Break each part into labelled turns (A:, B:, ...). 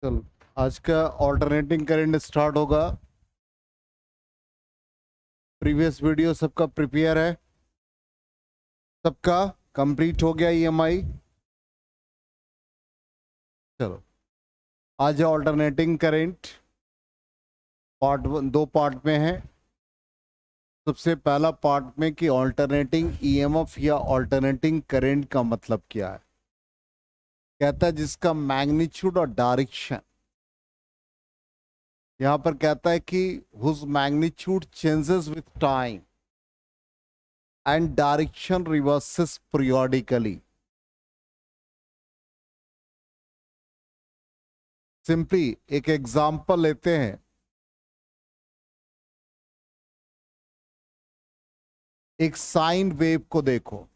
A: चल, आज का ऑल्टरनेटिंग करंट स्टार्ट होगा। प्रीवियस वीडियो सबका प्रिपेयर है, सबका कंप्लीट हो गया ईएमआई। चलो, आज ऑल्टरनेटिंग करंट दो पार्ट में है। सबसे पहला पार्ट में कि ऑल्टरनेटिंग ईएमएफ या ऑल्टरनेटिंग करंट का मतलब क्या है। कहता है जिसका मैग्नीट्यूड और डायरेक्शन, यहां पर कहता है कि whose magnitude changes with time and direction reverses periodically. Simply एक एग्जांपल लेते हैं। एक साइन वेव को देखो।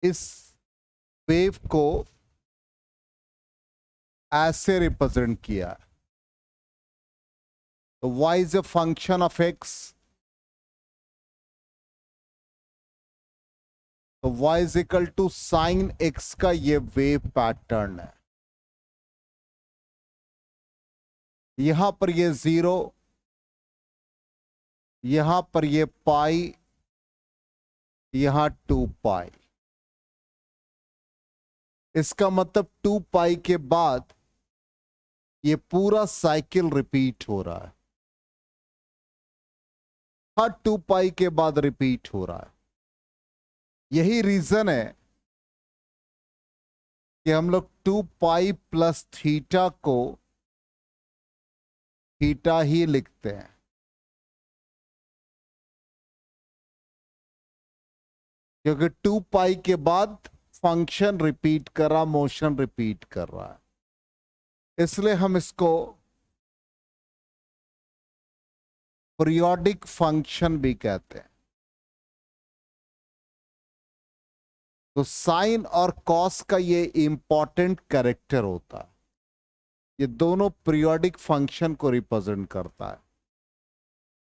A: इस वेव को ऐसे रिप्रेजेंट किया है। तो y is a function of x। तो y is equal to sine x का ये वेव पैटर्न है। यहां पर ये 0, यहां पर ये पाई, यहां 2 पाई। इसका मतलब 2 पाई के बाद ये पूरा साइकिल रिपीट हो रहा है। हर 2 पाई के बाद रिपीट हो रहा है। यही रीजन है कि हम लोग 2 पाई प्लस थीटा को थीटा ही लिखते हैं। क्योंकि 2 पाई के बाद फंक्शन रिपीट कर रहा, मोशन रिपीट कर रहा है, इसलिए हम इसको पीरियोडिक फंक्शन भी कहते हैं। तो साइन और कॉस का ये इंपॉर्टेंट कैरेक्टर होता है। ये दोनों पीरियोडिक फंक्शन को रिप्रेजेंट करता है।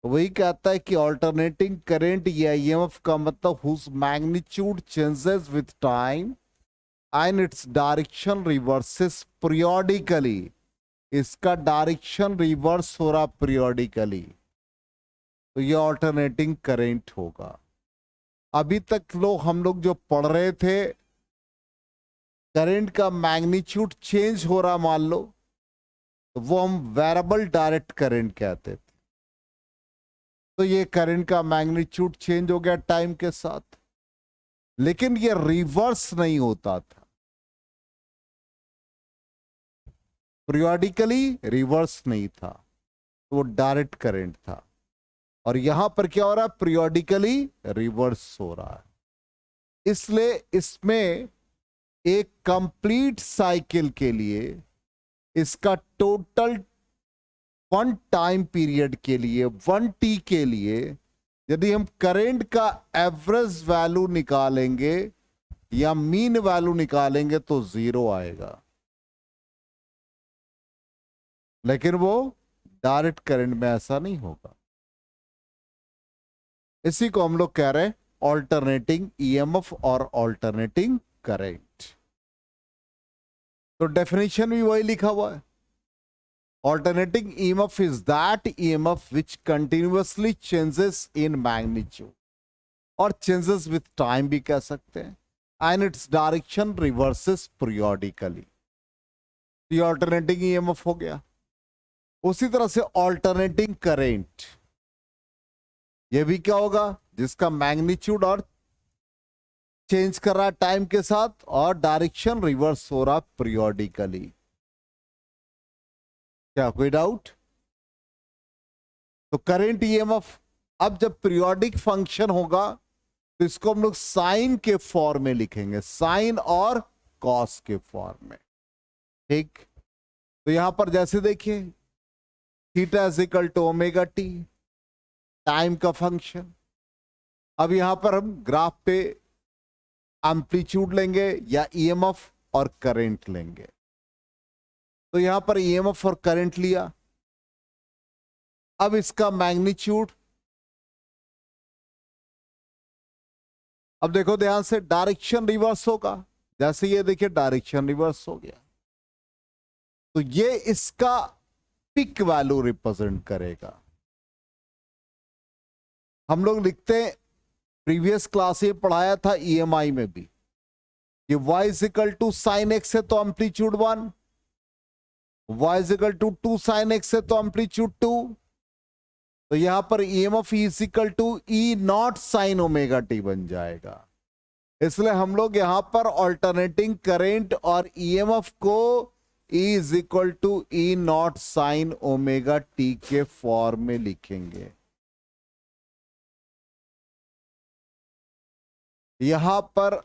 A: तो वही कहता है कि ऑल्टरनेटिंग करंट या ईएमएफ का मतलब whose magnitude changes with time and its direction reverses periodically. इसका डायरेक्शन रिवर्स हो रहा पीरियोडिकली, तो ये ऑल्टरनेटिंग करंट होगा। अभी तक हम लोग जो पढ़ रहे थे, करंट का मैग्नीट्यूड चेंज हो रहा मान लो, तो वो हम वेरिएबल डायरेक्ट करंट कहते थे। तो ये करंट का मैग्नीट्यूड चेंज हो गया टाइम के साथ, लेकिन ये रिवर्स नहीं होता था। पीरियोडिकली रिवर्स नहीं था, तो वो डायरेक्ट करंट था। और यहां पर क्या हो रहा है, पीरियोडिकली रिवर्स हो रहा है। इसलिए इसमें एक कंप्लीट साइकिल के लिए, इसका टोटल 1 टाइम पीरियड के लिए, 1t के लिए, यदि हम करंट का एवरेज वैल्यू निकालेंगे या मीन वैल्यू निकालेंगे तो 0 आएगा। लेकिन वो डायरेक्ट करंट में ऐसा नहीं होगा। इसी को हम लोग कह रहे हैं ऑल्टरनेटिंग ईएमएफ और ऑल्टरनेटिंग करंट। तो डेफिनेशन भी वही लिखा हुआ है। Alternating EMF is that EMF which continuously changes in magnitude, और changes with time भी कह सकते हैं, and its direction reverses periodically। ये alternating EMF हो गया। उसी तरह से alternating current, ये भी क्या होगा, जिसका मैग्नीट्यूड और चेंज कर रहा है टाइम के साथ और डायरेक्शन रिवर्स हो रहा पीरियोडिकली। क्या कोई डाउट? तो करंट ईएमएफ अब जब पीरियोडिक फंक्शन होगा तो इसको हम लोग साइन के फॉर्म में लिखेंगे, साइन और कॉस के फॉर्म में। ठीक, तो यहां पर जैसे देखिए, theta is equal to omega t, time का फंक्शन। अब यहां पर हम ग्राफ पे एम्पलीट्यूड लेंगे या ईएमएफ और करंट लेंगे। तो यहां पर ईएमएफ और करंट लिया। अब इसका मैग्नीट्यूड, अब देखो ध्यान से, डायरेक्शन रिवर्स होगा। जैसे ये देखिए डायरेक्शन रिवर्स हो गया। तो ये इसका पिक वैल्यू रिप्रेजेंट करेगा। हम लोग लिखते हैं, प्रीवियस क्लास में पढ़ाया था ईएमआई में भी, कि y is equal to sine x है तो amplitude 1, y is equal to 2 sine x है तो एम्पलीट्यूड 2। तो यहां पर EMF is equal to e not sine omega t बन जाएगा। इसलिए हम लोग यहां पर ऑल्टरनेटिंग करंट और ईएमएफ को E is equal to e not sine omega t के फॉर्म में लिखेंगे। यहां पर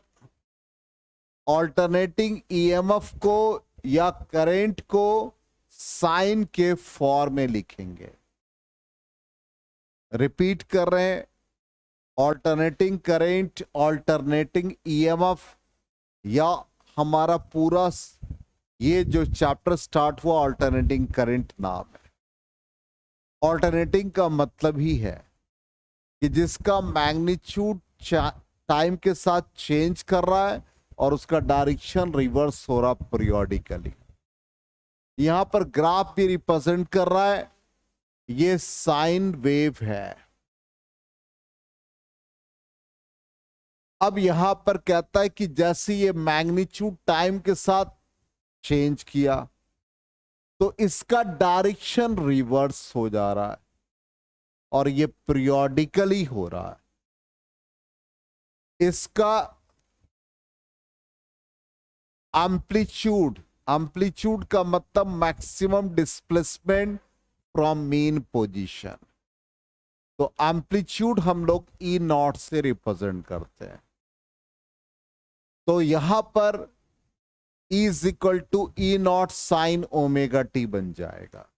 A: ऑल्टरनेटिंग ईएमएफ को या करंट को साइन के फॉर्म में लिखेंगे। रिपीट कर रहे हैं, ऑल्टरनेटिंग करंट, ऑल्टरनेटिंग ईएमएफ, या हमारा पूरा ये जो चैप्टर स्टार्ट हुआ ऑल्टरनेटिंग करंट नाम है। ऑल्टरनेटिंग का मतलब ही है कि जिसका मैग्नीट्यूड टाइम के साथ चेंज कर रहा है और उसका डायरेक्शन रिवर्स हो रहा पीरियोडिकली। यहां पर ग्राफ भी रिप्रेजेंट कर रहा है, ये साइन वेव है। अब यहां पर कहता है कि जैसे ये मैग्नीट्यूड टाइम के साथ चेंज किया तो इसका डायरेक्शन रिवर्स हो जा रहा है और ये पीरियोडिकली हो रहा है। इसका एम्पलीट्यूड का मतलब maximum displacement from mean position. तो एम्पलीट्यूड हम लोग ई नॉट से रिप्रेजेंट करते हैं। तो यहां पर E is equal to e not sine omega t बन जाएगा।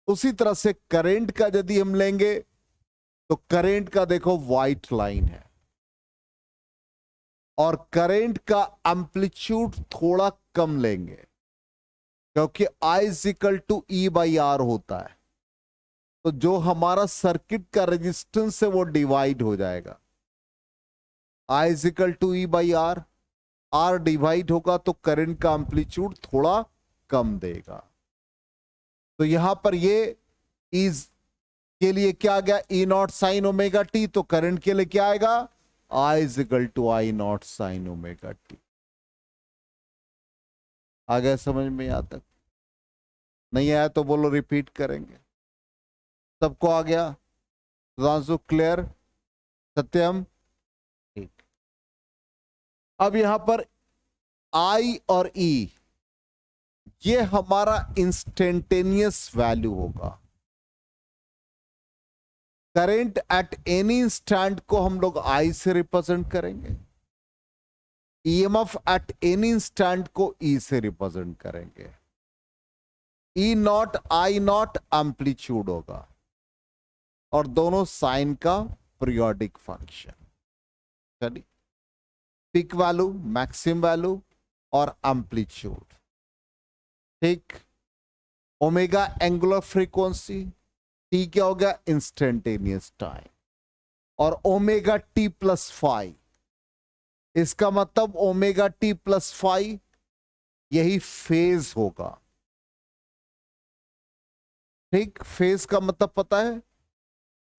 A: उसी तरह से करंट का यदि हम लेंगे तो करंट का देखो व्हाइट लाइन है और करंट का एम्पलीट्यूड थोड़ा कम लेंगे क्योंकि I is equal to e by r होता है। तो जो हमारा सर्किट का रेजिस्टेंस है वो डिवाइड हो जाएगा। I is equal to e by r, r divide होगा तो करंट का एम्पलीट्यूड थोड़ा कम देगा। तो यहां पर ये इज के लिए क्या आ गया, E not sine omega T. तो करंट के लिए क्या आएगा, I is equal to I not sine omega T. आ गया समझ में? यहां तक नहीं आया तो बोलो, रिपीट करेंगे। सबको आ गया? सुधांशु क्लियर? सत्यम ठीक। अब यहां पर I और E ये हमारा इंस्टेंटेनियस वैल्यू होगा। करंट एट एनी इंस्टेंट को हम लोग I से रिप्रेजेंट करेंगे, ईएमएफ एट एनी इंस्टेंट को E से रिप्रेजेंट करेंगे। E not I not amplitude होगा और दोनों साइन का पीरियोडिक फंक्शन। चलिए, पिक वैल्यू, मैक्सिमम वैल्यू और एम्पलीट्यूड। ठीक। ओमेगा एंगुलर फ्रीक्वेंसी, टी क्या हो गया, इंस्टेंटेनियस टाइम, और ओमेगा टी प्लस 5, इसका मतलब ओमेगा टी प्लस 5 यही फेज होगा। ठीक। फेज का मतलब पता है,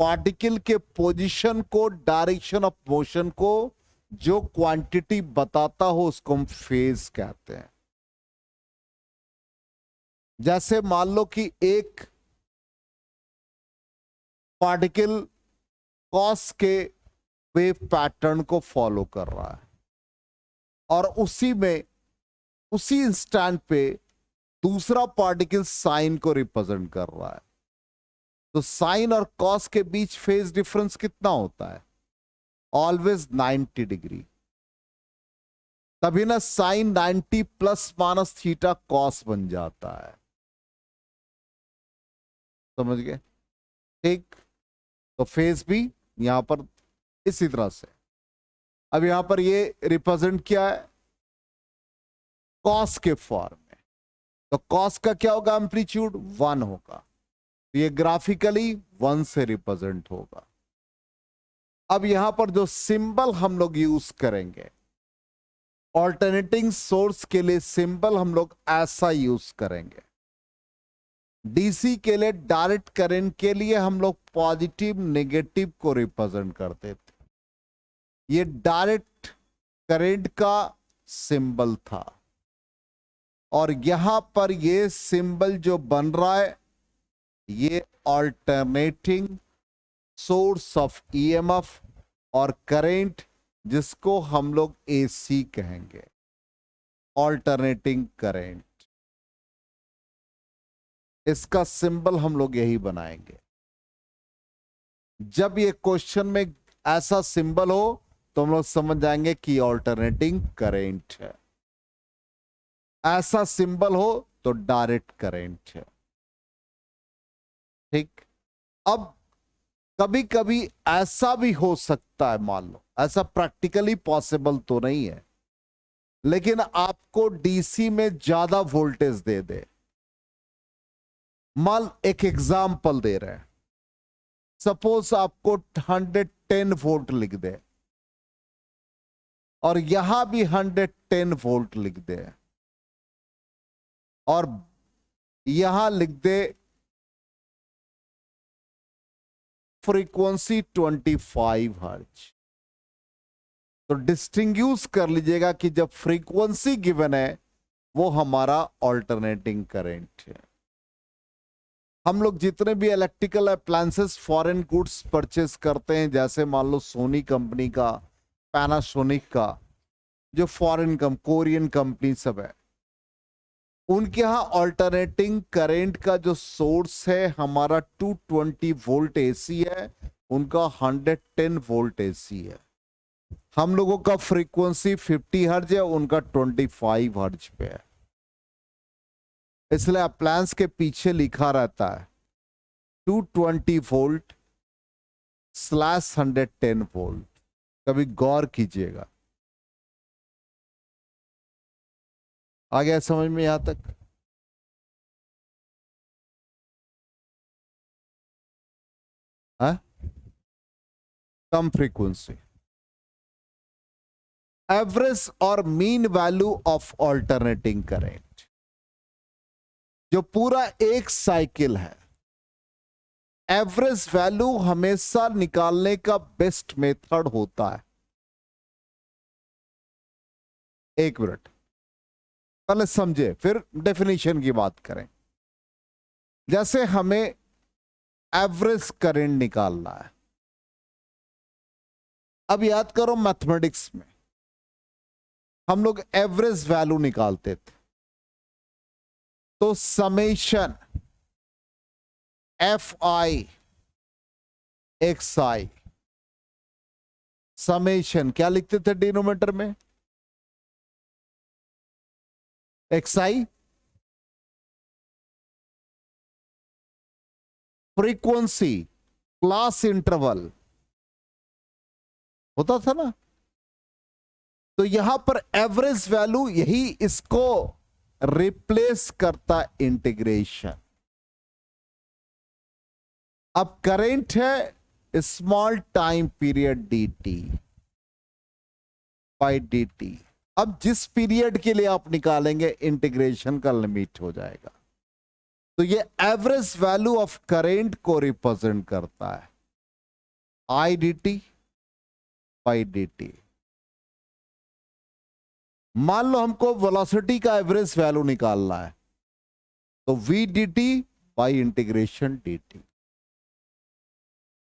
A: पार्टिकल के पोजीशन को, डायरेक्शन ऑफ मोशन को जो क्वांटिटी बताता हो उसको हम फेज कहते हैं। जैसे मान लो कि एक पार्टिकल कॉस के वेव पैटर्न को फॉलो कर रहा है और उसी इंस्टेंट पे दूसरा पार्टिकल साइन को रिप्रेजेंट कर रहा है। तो साइन और कॉस के बीच फेज डिफरेंस कितना होता है, ऑलवेज 90 डिग्री। तभी ना sine 90 plus minus theta cos बन जाता है। समझ गए? ठीक। तो फेज भी यहां पर इसी तरह से। अब यहां पर ये रिप्रेजेंट किया है कॉस के फॉर्म में। तो कॉस का क्या होगा, एम्पलीट्यूड 1 होगा। तो ये ग्राफिकली 1 से रिप्रेजेंट होगा। अब यहां पर जो सिंबल हम लोग यूज करेंगे, ऑल्टरनेटिंग सोर्स के लिए सिंबल हम लोग ऐसा यूज करेंगे। डीसी के लिए डायरेक्ट करंट के लिए हम लोग पॉजिटिव नेगेटिव को रिप्रेजेंट करते थे। ये डायरेक्ट करंट का सिंबल था और यहां पर ये सिंबल जो बन रहा है ये ऑल्टरनेटिंग सोर्स ऑफ ईएमएफ और करंट, जिसको हम लोग एसी कहेंगे, ऑल्टरनेटिंग करंट। इसका सिंबल हम लोग यही बनाएंगे। जब ये क्वेश्चन में ऐसा सिंबल हो तो हम लोग समझ जाएंगे कि ऑल्टरनेटिंग करंट है। ऐसा सिंबल हो तो डायरेक्ट करंट है। ठीक। अब कभी कभी ऐसा भी हो सकता है, मान लो ऐसा प्रैक्टिकली पॉसिबल तो नहीं है, लेकिन आपको डीसी में ज्यादा वोल्टेज दे दे। मान एक एग्जाम्पल दे रहे हैं, सपोज आपको 110 वोल्ट लिख दे और यहां भी 110 वोल्ट लिख दे और यहां लिख दे फ्रीक्वेंसी 25 हर्ट्ज। तो डिस्टिंग्यूश कर लीजिएगा कि जब फ्रीक्वेंसी गिवन है वो हमारा ऑल्टरनेटिंग करंट है। हम लोग जितने भी electrical appliances foreign goods purchase करते हैं, जैसे मान लो सोनी कंपनी का, पैनासोनिक का, जो फॉरेन कोरियन कंपनी सब है, उनके यहां ऑल्टरनेटिंग करंट का जो सोर्स है हमारा 220 वोल्ट एसी है, उनका 110 वोल्ट एसी है। हम लोगों का फ्रीक्वेंसी 50 हर्ट्ज है, उनका 25 हर्ट्ज पे है। इसलिए अप्लायंस के पीछे लिखा रहता है 220 वोल्ट स्लैश 110 वोल्ट। कभी गौर कीजिएगा। आ गया समझ में यहां तक? है कम फ्रीक्वेंसी। एवरेज और mean value of alternating current, जो पूरा एक साइकिल है, एवरेज वैल्यू हमेशा निकालने का बेस्ट मेथड होता है। एक मिनट पहले समझे, फिर डेफिनेशन की बात करें। जैसे हमें एवरेज करंट निकालना है, अब याद करो मैथमेटिक्स में हम लोग एवरेज वैल्यू निकालते थे, तो summation F I x I, summation क्या लिखते थे डिनोमिनेटर में? एक्स आई फ्रीक्वेंसी क्लास इंटरवल होता था ना। तो यहां पर एवरेज वैल्यू यही इसको रिप्लेस करता, इंटीग्रेशन। अब करंट है small time period D t by D T. अब जिस पीरियड के लिए आप निकालेंगे इंटीग्रेशन का लिमिट हो जाएगा। तो ये एवरेज वैल्यू ऑफ करंट को रिप्रेजेंट करता है, I D t by D T. मान लो हमको वेलोसिटी का एवरेज वैल्यू निकालना है, तो v d t by integration d t.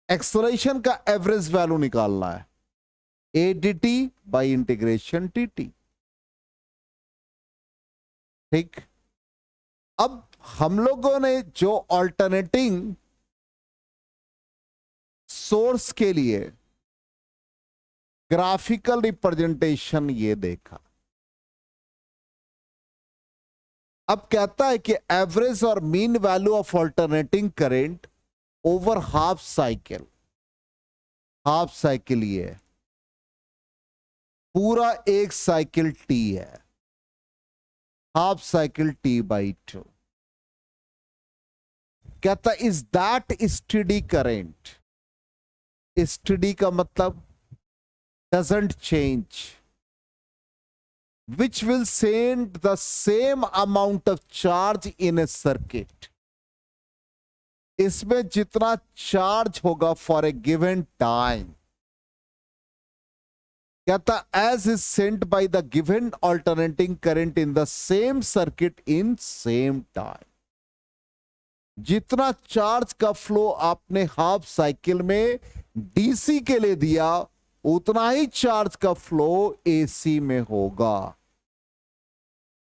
A: Acceleration का एवरेज वैल्यू निकालना है, a d t by integration t t. ठीक। अब हम लोगों ने जो ऑल्टरनेटिंग सोर्स के लिए ग्राफिकल रिप्रेजेंटेशन ये देखा। अब कहता है कि एवरेज और mean value of alternating current over half cycle, half cycle ये है, पूरा एक साइकिल टी है, हाफ साइकिल टी बाई 2। कहता is that study current. Study का मतलब doesn't change, which will send the same amount of charge in a circuit. इसमें जितना चार्ज होगा फॉर ए गिवन टाइम, कहता as is sent by the given alternating current in the same circuit in same time. जितना charge का flow आपने half cycle में DC के लिए दिया, उतना ही चार्ज का फ्लो एसी में होगा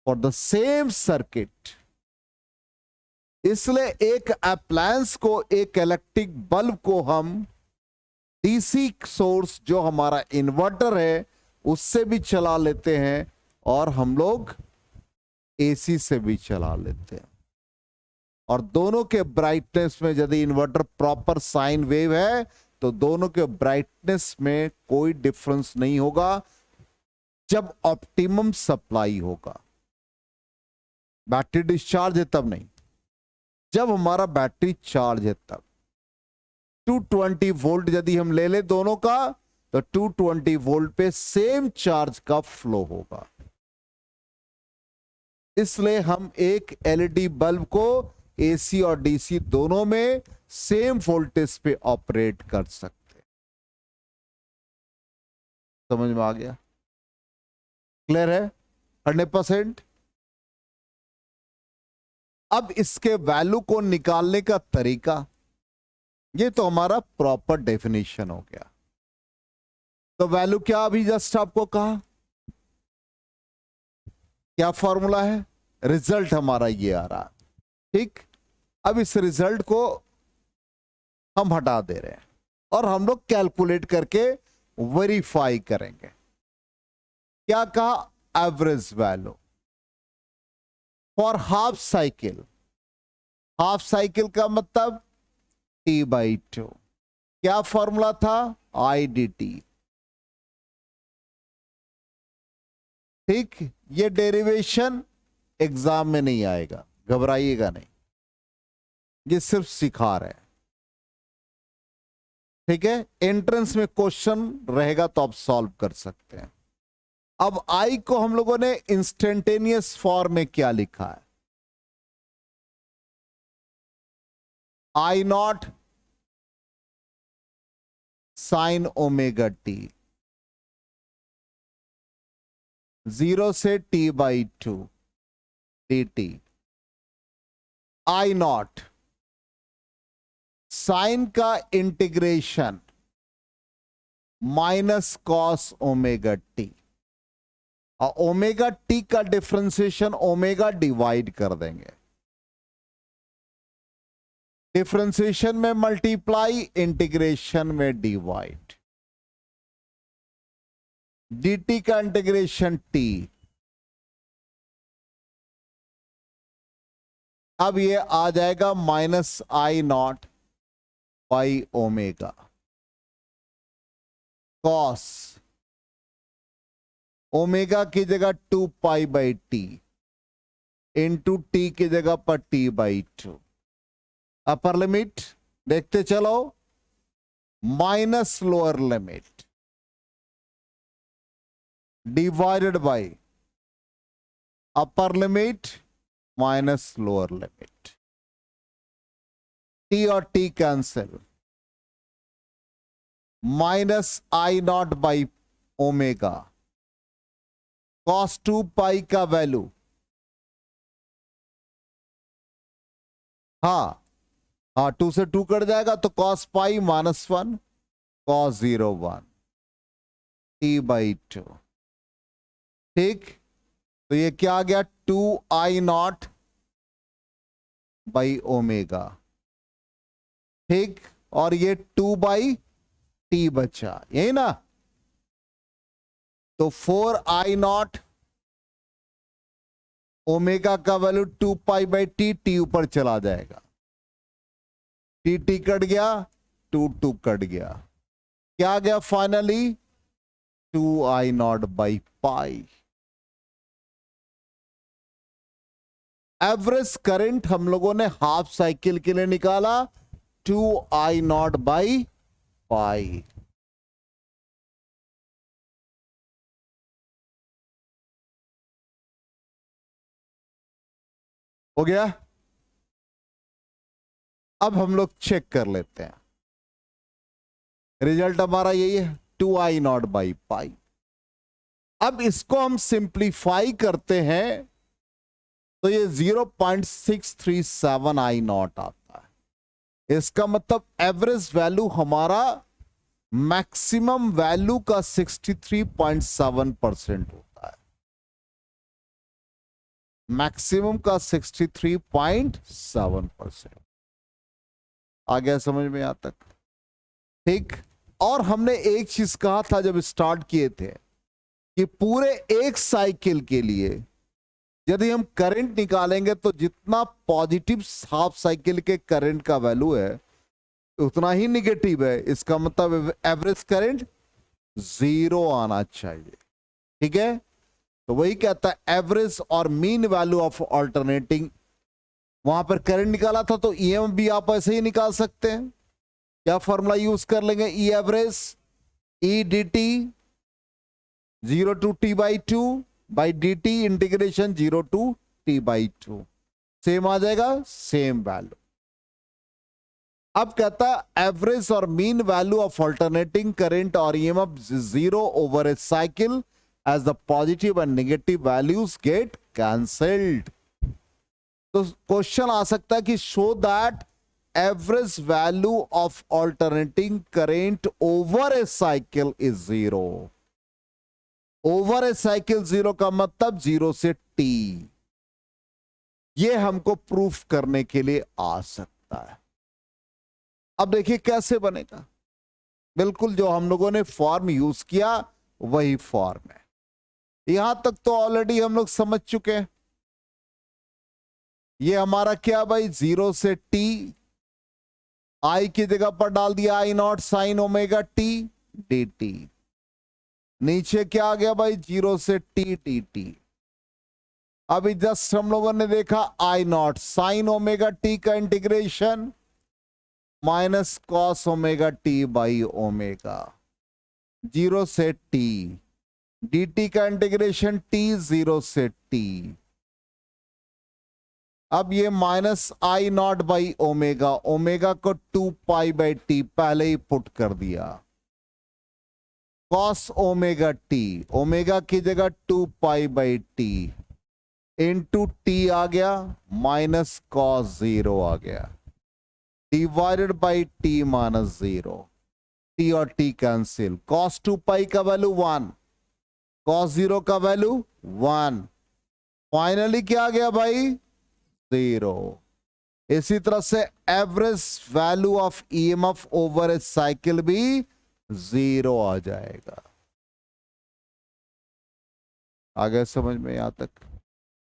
A: फॉर द सेम सर्किट। इसलिए एक अप्लायंस को, एक इलेक्ट्रिक बल्ब को हम डीसी सोर्स जो हमारा इन्वर्टर है उससे भी चला लेते हैं, और हम लोग एसी से भी चला लेते हैं। और दोनों के ब्राइटनेस में, यदि इन्वर्टर प्रॉपर साइन वेव है तो दोनों के ब्राइटनेस में कोई डिफरेंस नहीं होगा जब ऑप्टिमम सप्लाई होगा। बैटरी डिस्चार्ज है तब नहीं, जब हमारा बैटरी चार्ज है तब। 220 वोल्ट यदि हम ले ले दोनों का, तो 220 वोल्ट पे सेम चार्ज का फ्लो होगा। इसलिए हम एक एलईडी बल्ब को एसी और डीसी दोनों में सेम वोल्टेज पे ऑपरेट कर सकते हैं। समझ में आ गया? क्लियर है 100%? अब इसके वैल्यू को निकालने का तरीका, ये तो हमारा प्रॉपर डेफिनेशन हो गया। तो वैल्यू क्या अभी जस्ट आपको कहा, क्या फॉर्मूला है? रिजल्ट हमारा ये आ रहा, ठीक। अब इस रिजल्ट को हम हटा दे रहे हैं और हम लोग कैलकुलेट करके वेरीफाई करेंगे। क्या कहा? Average value for half cycle. Half cycle का मतलब T/2। क्या फॉर्मूला था? IDT। ठीक, ये डेरिवेशन एग्जाम में नहीं आएगा, घबराइएगा नहीं, ये सिर्फ सिखा रहे हैं, ठीक है। एंट्रेंस में क्वेश्चन रहेगा तो आप सॉल्व कर सकते हैं। अब आई को हम लोगों ने इंस्टेंटेनियस फॉर्म में क्या लिखा है? I0 साइन ओमेगा टी, 0 से T/2 dt। I0 साइन का integration minus cos omega T, और ओमेगा टी का डिफरेंशिएशन ओमेगा डिवाइड कर देंगे। डिफरेंशिएशन में मल्टीप्लाई, इंटीग्रेशन में डिवाइड। dt का इंटीग्रेशन t। अब ये आ जाएगा -I0 by omega cos omega की जगह 2π/t इंटू टी की जगह पर T/2। अपर लिमिट देखते चलो, minus lower limit divided by upper limit minus lower limit. T और T cancel, -I0 by omega cos 2π का वैल्यू, हाँ 2 से 2 कट जाएगा तो cos π -1 cos 0 1 T/2। ठीक, तो ये क्या आ गया? 2I0 बाई ओमेगा, ठीक, और ये 2/t बचा, यही ना। तो 4I0 ओमेगा का वैल्यू 2π/t, टी ऊपर चला जाएगा, टी कट गया, 2 कट गया, क्या आ गया finally? 2I0 by pi. Average current हम लोगों ने हाफ साइकिल के लिए निकाला 2I0 बाई पाई। हो गया। अब हम लोग चेक कर लेते हैं, रिजल्ट हमारा यही है 2I0/π। अब इसको हम सिंप्लीफाई करते हैं तो ये 0.637I0 आता है। इसका मतलब एवरेज वैल्यू हमारा मैक्सिमम वैल्यू का 63.7% होता है। मैक्सिमम का 63.7%। आ गया समझ में यहां तक? ठीक। और हमने एक चीज कहा था जब स्टार्ट किए थे कि पूरे एक साइकिल के लिए यदि हम करंट निकालेंगे तो जितना पॉजिटिव हाफ साइकिल के करंट का वैल्यू है उतना ही निगेटिव है। इसका मतलब एवरेज करंट 0 आना चाहिए। ठीक है, तो वही कहता है एवरेज और मीन वैल्यू ऑफ ऑल्टरनेटिंग। वहां पर करंट निकाला था तो ईएम भी आप ऐसे ही निकाल सकते हैं। क्या फॉर्मूला यूज कर लेंगे? E average E D T 0 to t/2 by dt integration 0 to t/2 same आ जाएगा, सेम वैल्यू। अब कहता है एवरेज और mean value of alternating current और EMF 0 over a cycle as the positive and negative values get cancelled. तो question आ सकता है कि show that average value of alternating current over a cycle is 0। Over a cycle 0 का मतलब 0 से t। ये हमको प्रूफ करने के लिए आ सकता है। अब देखिए कैसे बनेगा। बिल्कुल जो हम लोगों ने फॉर्म यूज किया वही फॉर्म है। यहां तक तो ऑलरेडी हम लोग समझ चुके हैं। ये हमारा क्या भाई, 0 से t, आई की जगह पर डाल दिया I0 sin omega t dt। नीचे क्या आ गया भाई, 0 से t dt। अभी जस्ट हम लोगों ने देखा I0 sin ओमेगा t का integration minus cos omega t by omega 0 से t, dt का इंटीग्रेशन t 0 से t। अब ये minus I0 by omega, omega को 2π/t पहले ही पुट कर दिया। कॉस ओमेगा t, ओमेगा की जगह 2π/t इंटू t आ गया, माइनस कॉस 0 आ गया, divided by t minus 0। t और t कैंसिल, कॉस 2π का वैल्यू 1, कॉस 0 का वैल्यू 1। फाइनली क्या आ गया भाई, 0। इसी तरह से average value of EMF over a cycle भी 0 आ जाएगा। आ गया समझ में यहां तक?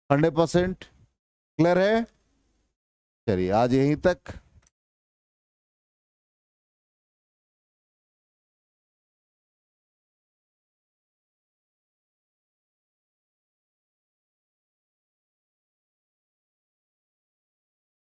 A: 100% क्लियर है? चलिए आज यहीं तक।